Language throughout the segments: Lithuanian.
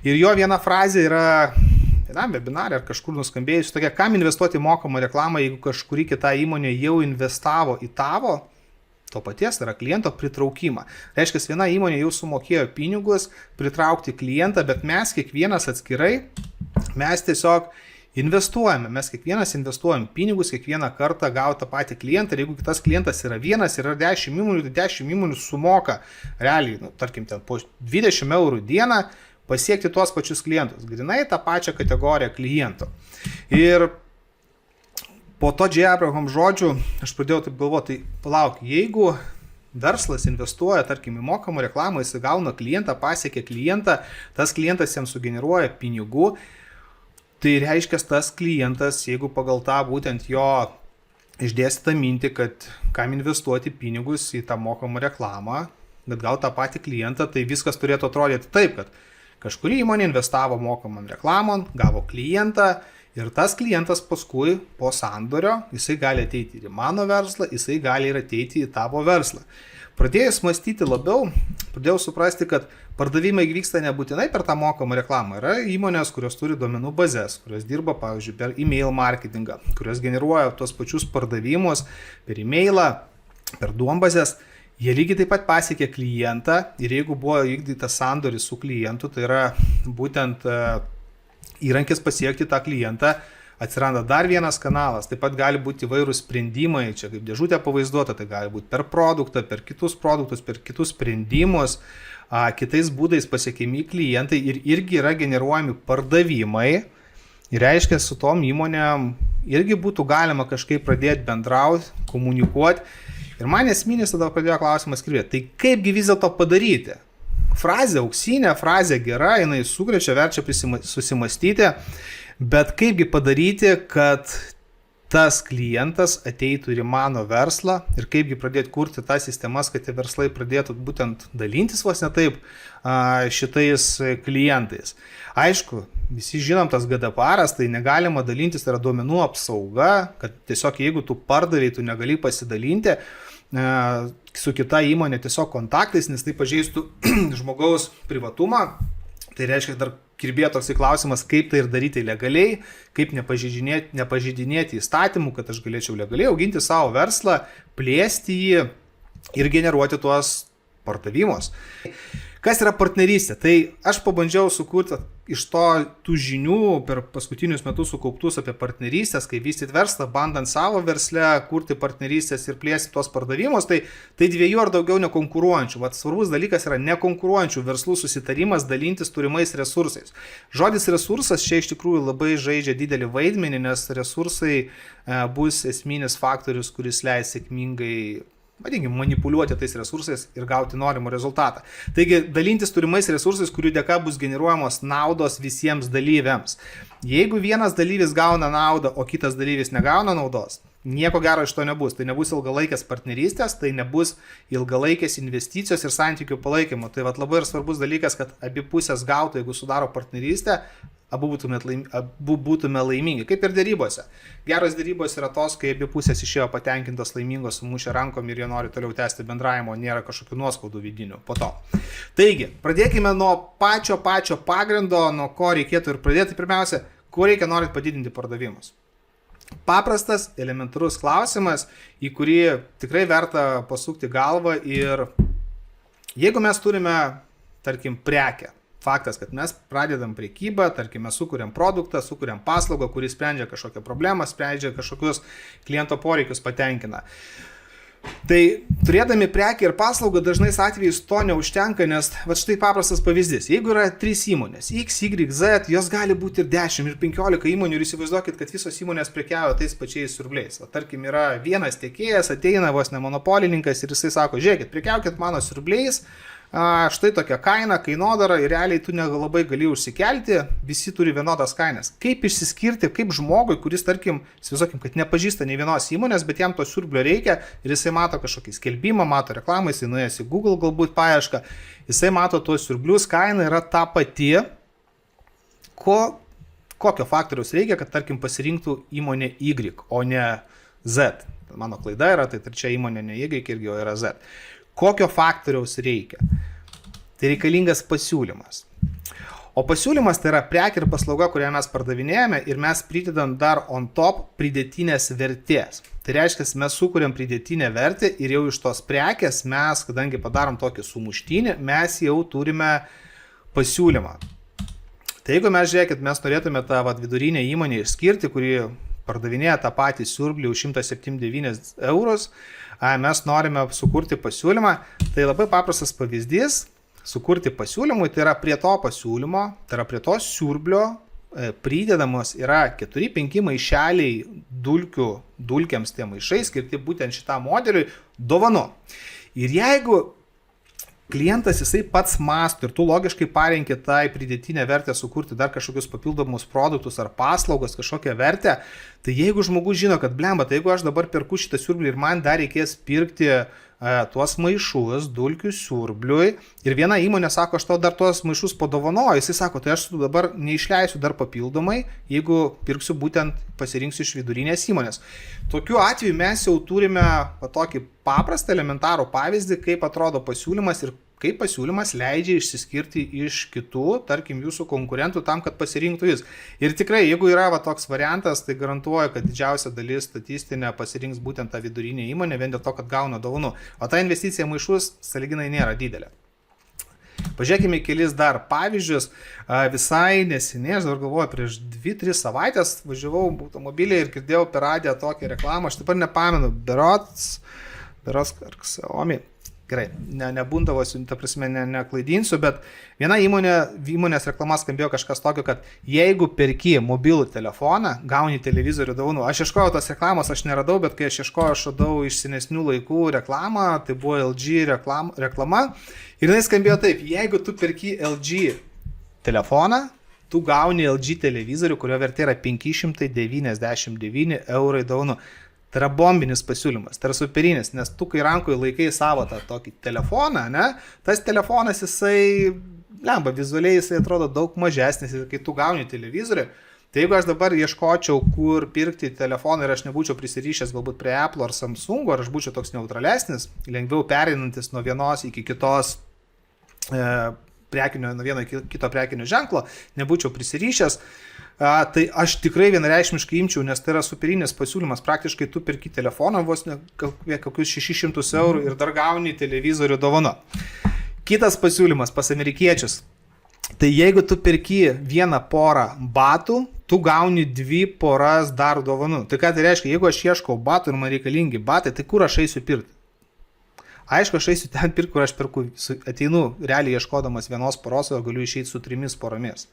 Ir jo viena frazė yra vienam webinare ar kažkur nuskambėjusi tokia, kam investuoti mokamą reklamą, jeigu kažkuri kita įmonė jau investavo į tavo, to paties, tai yra kliento pritraukimą. Reiškia, viena įmonė jau sumokėjo pinigus pritraukti klientą, bet mes kiekvienas atskirai, mes tiesiog investuojame, mes kiekvienas investuojam pinigus, kiekvieną kartą gauti tą patį klientą ir jeigu kitas klientas yra vienas ir yra 10 įmonių, tai 10 įmonių sumoka realiai, tarkim, ten po 20 eurų dieną pasiekti tuos pačius klientus, grinai tą pačią kategoriją klientų. Ir po to J. Abraham žodžių aš pradėjau taip galvoti, tai palauk, jeigu verslas investuoja, tarkim, į mokamą reklamą, jis gauna klientą, pasiekia klientą, tas klientas jam sugeneruoja pinigų, tai reiškia, tas klientas, jeigu pagal tą būtent jo išdėstytą mintį, kad kam investuoti pinigus į tą mokamą reklamą, kad gauti tą patį klientą, tai viskas turėtų atrodyti taip, kad kažkuri įmonė investavo mokamam reklamon, gavo klientą ir tas klientas paskui po sandorio, jisai gali ateiti ir į mano verslą, jisai gali ir ateiti į tavo verslą. Pradėjus mąstyti labiau, pradėjau suprasti, kad pardavimai vyksta nebūtinai per tą mokamą reklamą. Yra įmonės, kurios turi duomenų bazės, kurios dirba, pavyzdžiui, per e-mail marketingą, kurios generuoja tos pačius pardavimus per e-mailą, per duombazės. Jie lygiai taip pat pasiekė klientą ir jeigu buvo vykdytas sandoris su klientu, tai yra būtent įrankis pasiekti tą klientą, atsiranda dar vienas kanalas, taip pat gali būti įvairūs sprendimai, čia kaip dėžutė pavaizduota, tai gali būti per produktą, per kitus produktus, per kitus sprendimus, kitais būdais pasiekiami klientai ir irgi yra generuojami pardavimai ir reiškia, su tom įmonėm irgi būtų galima kažkaip pradėti bendrauti, komunikuoti ir man esminis tada pradėjo klausimas skribėti, tai kaipgi vis dėlto padaryti? Frazė auksinė, frazė gera, jinai sukrečia, verčia susimastyti, bet kaipgi padaryti, kad tas klientas ateitų ir į mano verslą ir kaipgi pradėti kurti tas sistemas, kad tie verslai pradėtų būtent dalintis vos ne taip šitais klientais. Aišku, visi žinom tas GDPR-as, tai negalima dalintis, tai yra duomenų apsauga, kad tiesiog jeigu tu pardavėjai, tu negali pasidalinti su kita įmonė tiesiog kontaktais, nes tai pažeistų žmogaus privatumą. Tai reiškia, dar kirbėjo toksai klausimas, kaip tai ir daryti legaliai, kaip nepažeidinėti įstatymų, kad aš galėčiau legaliai auginti savo verslą, plėsti jį ir generuoti tuos pardavimus. Kas yra partnerystė? Tai aš pabandžiau sukurti iš tų žinių per paskutinius metus sukauptus apie partnerystės, kaip vystyti verslą, bandant savo versle kurti partnerystės ir plėsti tuos pardavimus, tai dviejų ar daugiau nekonkuruojančių. Vat svarbus dalykas yra nekonkuruojančių verslų susitarimas dalintis turimais resursais. Žodis resursas čia iš tikrųjų labai žaidžia didelį vaidmenį, nes resursai bus esminis faktorius, kuris leis sėkmingai manipuliuoti tais resursais ir gauti norimą rezultatą. Taigi, dalintis turimais resursais, kurių dėka bus generuojamos naudos visiems dalyviams. Jeigu vienas dalyvis gauna naudą, o kitas dalyvis negauna naudos, nieko gero iš to nebus. Tai nebus ilgalaikės partnerystės, tai nebus ilgalaikės investicijos ir santykių palaikymo. Tai labai ir svarbus dalykas, kad abi pusės gautų, jeigu sudaro partnerystę, abu būtume laimingi, kaip ir dėrybose. Geros dėrybos yra tos, kai abi pusės išėjo patenkintos, laimingos, sumušę rankom ir jie nori toliau tęsti bendravimo, nėra kažkokių nuoskaudų vidinių po to. Taigi, pradėkime nuo pačio pagrindo, nuo ko reikėtų ir pradėti. Pirmiausia, ko reikia norint padidinti pardavimus. Paprastas, elementarus klausimas, į kurį tikrai verta pasukti galvą ir jeigu mes turime, tarkim, prekę, faktas, kad mes pradedam prekybą, tarkim, mes sukuriam produktą, sukuriam paslaugą, kuris sprendžia kažkokią problemą, sprendžia kažkokius kliento poreikius, patenkina. Tai turėdami prekę ir paslaugą dažnais atvejais to neužtenka, nes štai paprastas pavyzdys. Jeigu yra 3 įmonės, X, Y, Z, jos gali būti ir 10, ir 15 įmonių ir įsivaizduokit, kad visos įmonės prekiauja tais pačiais siurbliais. Tarkim, yra vienas tiekėjas, ateina vos ne monopolininkas ir jisai sako, žiūrėkit, prekiaukit mano siurbliais, štai tokia kaina, kainodara ir realiai tu nelabai gali užsikelti, visi turi vienodas kainas. Kaip išsiskirti, kaip žmogui, kuris, tarkim, įsivaizduokim, kad nepažįsta nei vienos įmonės, bet jam to siurblio reikia ir jisai mato kažkokį skelbimą, mato reklamą, jisai nuėjęs į Google galbūt paiešką, jisai mato tuos siurblius, kaina yra ta pati, kokio faktoriaus reikia, kad, tarkim, pasirinktų įmonė Y, o ne Z. Mano klaida yra, tai trečia įmonė ne Y, irgi jau yra Z. Kokio faktoriaus reikia? Tai reikalingas pasiūlymas. O pasiūlymas tai yra prekė ir paslauga, kurią mes pardavinėjame ir mes pridedam dar on top pridėtinės vertės. Tai reiškia, mes sukuriam pridėtinę vertę ir jau iš tos prekės mes, kadangi padarom tokį sumuštinį, mes jau turime pasiūlymą. Tai jeigu mes žiūrėkit, mes norėtume tą vidurinę įmonę išskirti, kuri pardavinėja tą patį siurblį už 179 eurus, mes norime sukurti pasiūlymą, tai labai paprastas pavyzdys. Sukurti pasiūlymui, tai yra prie to pasiūlymo, tai yra prie to siurblio pridedamos yra 4-5 maišeliai dulkiams tie maišai, skirti būtent šitam modeliui dovanu. Ir jeigu klientas jisai pats mąsto ir tu logiškai parenki tai pridėtinę vertę sukurti dar kažkokius papildomus produktus ar paslaugas, kažkokią vertę, tai jeigu žmogus žino, kad blemba, tai jeigu aš dabar perku šitą siurblį ir man dar reikės pirkti tuos maišus, dulkių siurbliui ir viena įmonė sako, aš tau dar tuos maišus padovanoju, jisai sako, tai aš dabar neišleisiu dar papildomai, jeigu pirksiu būtent pasirinksiu iš vidurinės įmonės. Tokiu atveju mes jau turime tokį paprastą elementarų pavyzdį, kaip atrodo pasiūlymas ir kaip pasiūlymas leidžia išsiskirti iš kitų, tarkim, jūsų konkurentų tam, kad pasirinktų jūs. Ir tikrai, jeigu yra toks variantas, tai garantuoju, kad didžiausia dalis statistinė pasirinks būtent tą vidurinę įmonę, vien dėl to, kad gauna dovanų. O ta investicija maišus sąlyginai nėra didelė. Pažiūrėkime kelis dar pavyzdžius. Visai neseniai, aš dar galvoju, prieš 2-3 savaitės važiavau automobilį ir girdėjau per radiją tokią reklamą, aš taip pat nepamenu, Berods ar Xiaomi. Gerai, nebūndavosi, ta prasme, neklaidinsiu, bet viena įmonės reklama skambėjo kažkas tokio, kad jeigu perki mobilų telefoną, gauni televizorių dovanų. Aš ieškojau tos reklamos, aš neradau, bet kai aš ieškojau, aš radau iš senesnių laikų reklamą, tai buvo LG reklama. Ir jinai skambėjo taip, jeigu tu perki LG telefoną, tu gauni LG televizorių, kurio vertė yra 599 eurai dovanų. Tai yra bombinis pasiūlymas, tai yra superinis, nes tu kai rankoje laikai savo tą tokį telefoną, ne, tas telefonas jisai, vizualiai jisai atrodo daug mažesnis ir kai tu gauni televizorių, tai jeigu aš dabar ieškočiau, kur pirkti telefoną ir aš nebūčiau prisirišęs galbūt prie Apple ar Samsung, ar aš būčiau toks neutralesnis, lengviau pereinantis nuo vienos iki kitos nuo vieno iki kito prekinio ženklo, nebūčiau prisirišęs, tai aš tikrai vienareikšmiškai imčiau, nes tai yra superinis pasiūlymas. Praktiškai tu perki telefoną vos ne kokius 600 eurų ir dar gauni televizorių dovanu. Kitas pasiūlymas pas amerikiečius. Tai jeigu tu perki vieną porą batų, tu gauni 2 poras dar dovanų. Tai ką tai reiškia? Jeigu aš ieškau batų ir man reikalingi batai, tai kur aš eisiu pirkti? Aišku, aš eisiu ten pirkti, kur aš perku, ateinu realiai ieškodamas vienos poros, o galiu išeiti su 3 poromis.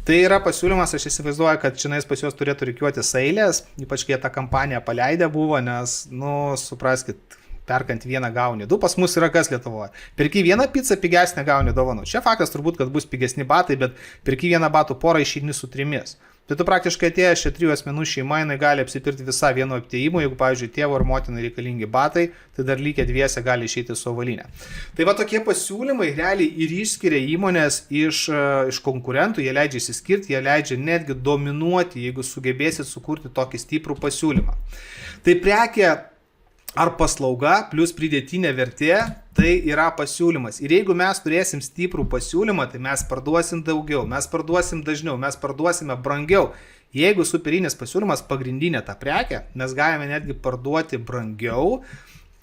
Tai yra pasiūlymas, aš įsivaizduoju, kad čionais pas juos turėtų rikiuotis eilės, ypač kai tą kampaniją paleidę buvo, nes, supraskit, perkant vieną gauni 2, pas mus yra kas Lietuvoje. Perki vieną pizzą, pigesnę gauni dovanų. Čia faktas turbūt, kad bus pigesni batai, bet perki vieną batų porą, išeini su 3. Tai tu praktiškai atėjęs šią 3 asmenų šeima, jinai gali apsipirkti visą vienu aptėjimu, jeigu, pavyzdžiui, tėvo ar motinai reikalingi batai, tai dar lygiai 2 gali išeiti su avalinė. Tai va tokie pasiūlymai realiai ir išskiria įmonės iš konkurentų, jie leidžia išsiskirti, jie leidžia netgi dominuoti, jeigu sugebėsit sukurti tokį stiprų pasiūlymą. Tai prekė ar paslauga plus pridėtinė vertė, tai yra pasiūlymas. Ir jeigu mes turėsim stiprų pasiūlymą, tai mes parduosim daugiau, mes parduosim dažniau, mes parduosime brangiau. Jeigu superinis pasiūlymas pagrindinė ta prekė, mes galime netgi parduoti brangiau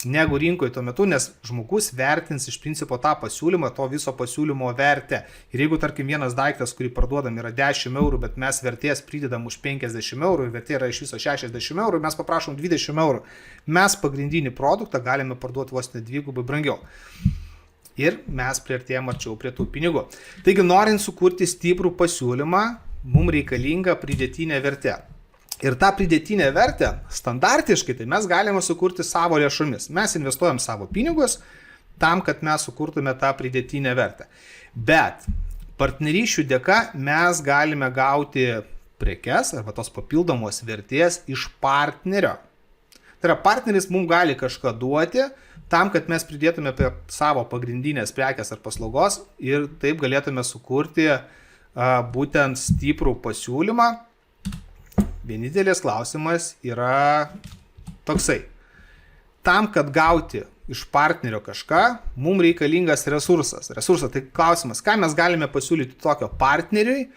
negu rinkoje tuo metu, nes žmogus vertins iš principo tą pasiūlymą, to viso pasiūlymo vertę. Ir jeigu, tarkim, vienas daiktas, kurį parduodam, yra 10 eurų, bet mes vertės pridedam už 50 eurų ir vertė yra iš viso 60 eurų, mes paprašom 20 eurų, mes pagrindinį produktą galime parduoti vos ne 2 brangiau. Ir mes priartėjame arčiau prie tų pinigų. Taigi, norint sukurti stiprų pasiūlymą, mums reikalinga pridėtinė vertė. Ir tą pridėtinę vertę standartiškai tai mes galime sukurti savo lėšomis. Mes investuojam savo pinigus tam, kad mes sukurtume tą pridėtinę vertę. Bet partnerysčių dėka mes galime gauti prekes arba tos papildomos vertės iš partnerio. Tai yra, partneris mums gali kažką duoti tam, kad mes pridėtume prie savo pagrindinės prekės ar paslaugos ir taip galėtume sukurti būtent stiprų pasiūlymą. Vienintelis klausimas yra toksai. Tam, kad gauti iš partnerio kažką, mums reikalingas resursas. Tai klausimas, ką mes galime pasiūlyti tokio partneriui,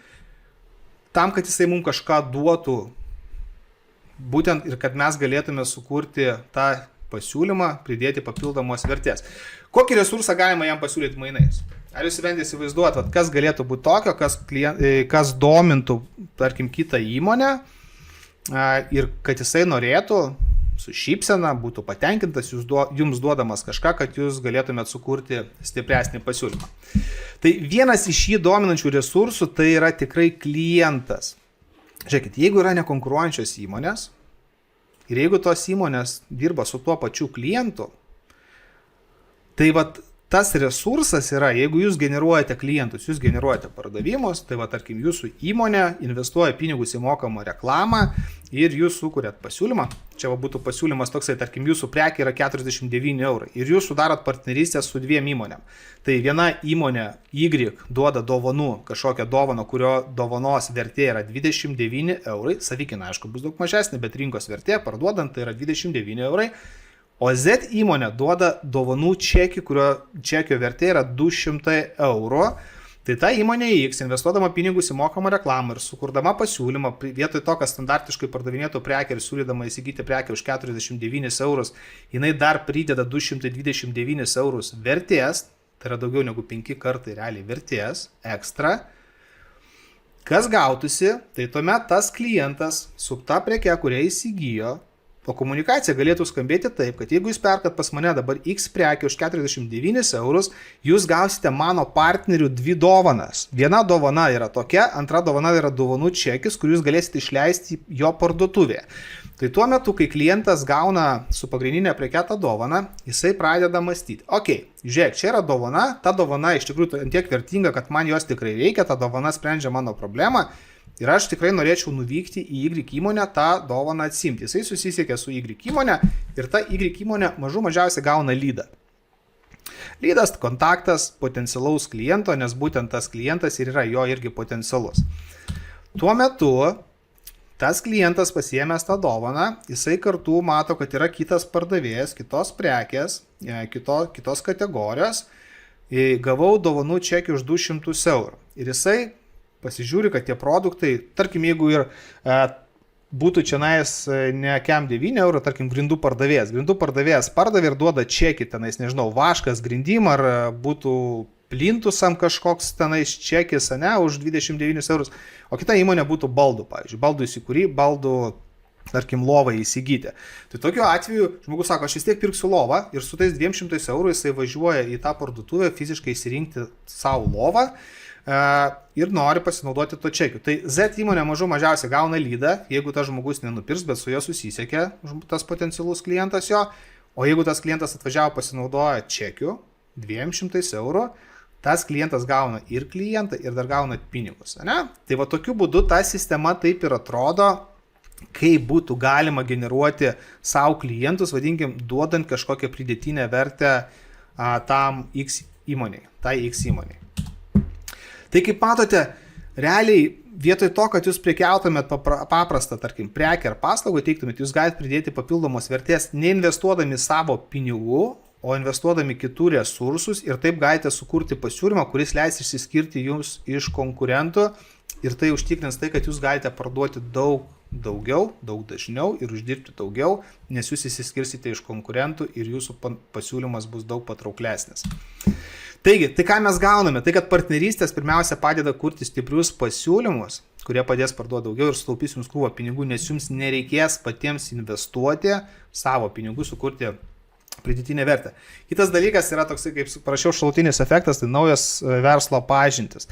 tam, kad jisai mums kažką duotų, būtent ir kad mes galėtume sukurti tą pasiūlymą, pridėti papildomos vertės. Kokį resursą galima jam pasiūlyti mainais? Ar jūs bent įsivaizduojat, kas galėtų būti tokio, kas domintų, tarkim, kitą įmonę ir kad jisai norėtų su šypsena, būtų patenkintas jums duodamas kažką, kad jūs galėtumėt sukurti stipresnį pasiūlymą. Tai vienas iš jį dominančių resursų tai yra tikrai klientas. Žiūrėkit, jeigu yra nekonkuruojančios įmonės ir jeigu tos įmonės dirba su tuo pačiu klientu, tai vat tas resursas yra, jeigu jūs generuojate klientus, jūs generuojate pardavimus, tai va, tarkim, jūsų įmonė investuoja pinigus į mokamą reklamą ir jūs sukuriat pasiūlymą. Čia va, būtų pasiūlymas toksai, tarkim, jūsų prekė yra 49 eurai ir jūs sudarot partnerystę su dviem įmonėm. Tai viena įmonė Y duoda dovanų, kažkokią dovaną, kurio dovanos vertė yra 29 eurai, savikina, aišku, bus daug mažesnė, bet rinkos vertė parduodant tai yra 29 eurai. O Z įmonė duoda dovanų čekį, kurio čekio vertė yra 200 eurų. Tai ta įmonė X, investuodama pinigus į mokamą reklamą ir sukurdama pasiūlymą, vietoj to, kad standartiškai pardavinėtų prekę ir siūlydama įsigyti prekę už 49 eurus, jinai dar prideda 229 eurus vertės, tai yra daugiau negu 5 kartai realiai vertės, ekstra. Kas gautųsi, tai tuomet tas klientas su ta preke, kurią įsigijo, o komunikacija galėtų skambėti taip, kad jeigu jūs perkat pas mane dabar X prekių už 49 eurus, jūs gausite mano partnerių 2 dovanas. Viena dovana yra tokia, antra dovana yra dovanų čekis, kurį jūs galėsite išleisti jo parduotuvėje. Tai tuo metu, kai klientas gauna su pagrindinė preke tą dovaną, jisai pradeda mąstyti. Ok, žiūrėk, čia yra dovana, ta dovana iš tikrųjų tiek vertinga, kad man jos tikrai reikia, ta dovana sprendžia mano problemą. Ir aš tikrai norėčiau nuvykti į Y įmonę tą dovaną atsimti. Jisai susisiekė su Y įmonė ir ta Y įmonė mažiausiai gauna lydą. Lydas kontaktas potencialaus kliento, nes būtent tas klientas ir yra jo irgi potencialus. Tuo metu tas klientas pasiėmęs tą dovaną, jisai kartu mato, kad yra kitas pardavėjas, kitos prekės, kitos kategorijos. Gavau dovanų čekį už 200 eurų. Ir jisai pasižiūri, kad tie produktai, tarkim, jeigu ir būtų čianais ne kem 9 eurų, tarkim, grindų pardavėjas pardavė ir duoda čekį, tenais, nežinau, vaškas grindim, ar būtų plintusam kažkoks tenais čekis, ne, už 29 eurus, o kita įmonė būtų baldų, pavyzdžiui, baldų, tarkim, lovą įsigyti. Tai tokiu atveju žmogus sako, aš vis tiek pirksiu lovą ir su tais 200 eurų jisai važiuoja į tą parduotuvę fiziškai įsirinkti savo lovą, ir nori pasinaudoti to čekiu. Tai Z įmonė mažiausiai gauna lydą, jeigu tas žmogus nenupirks, bet su juo susisiekė tas potencialus klientas jo, o jeigu tas klientas atvažiavo pasinaudoja čekiu 200 eurų, tas klientas gauna ir klientą, ir dar gauna pinigus. Ne? Tai va tokiu būdu ta sistema taip ir atrodo, kaip būtų galima generuoti savo klientus, vadinkim, duodant kažkokią pridėtinę vertę tam X įmoniai, tai X įmoniai. Tai kaip matote, realiai vietoj to, kad jūs prekiautumėt paprastą, tarkim, prekę ar paslaugą teiktumėt, jūs galite pridėti papildomos vertės, neinvestuodami savo pinigų, o investuodami kitų resursus ir taip galite sukurti pasiūlymą, kuris leis išsiskirti jums iš konkurentų ir tai užtikrins tai, kad jūs galite parduoti daug dažniau ir uždirbti daugiau, nes jūs išsiskirsite iš konkurentų ir jūsų pasiūlymas bus daug patrauklesnis. Taigi, tai ką mes gauname? Tai, kad partnerystės pirmiausia padeda kurti stiprius pasiūlymus, kurie padės parduoti daugiau ir sutaupys jums krūvą pinigų, nes jums nereikės patiems investuoti savo pinigų, sukurti pridėtinę vertę. Kitas dalykas yra toksai, kaip parašiau, šalutinis efektas, tai naujas verslo pažintis.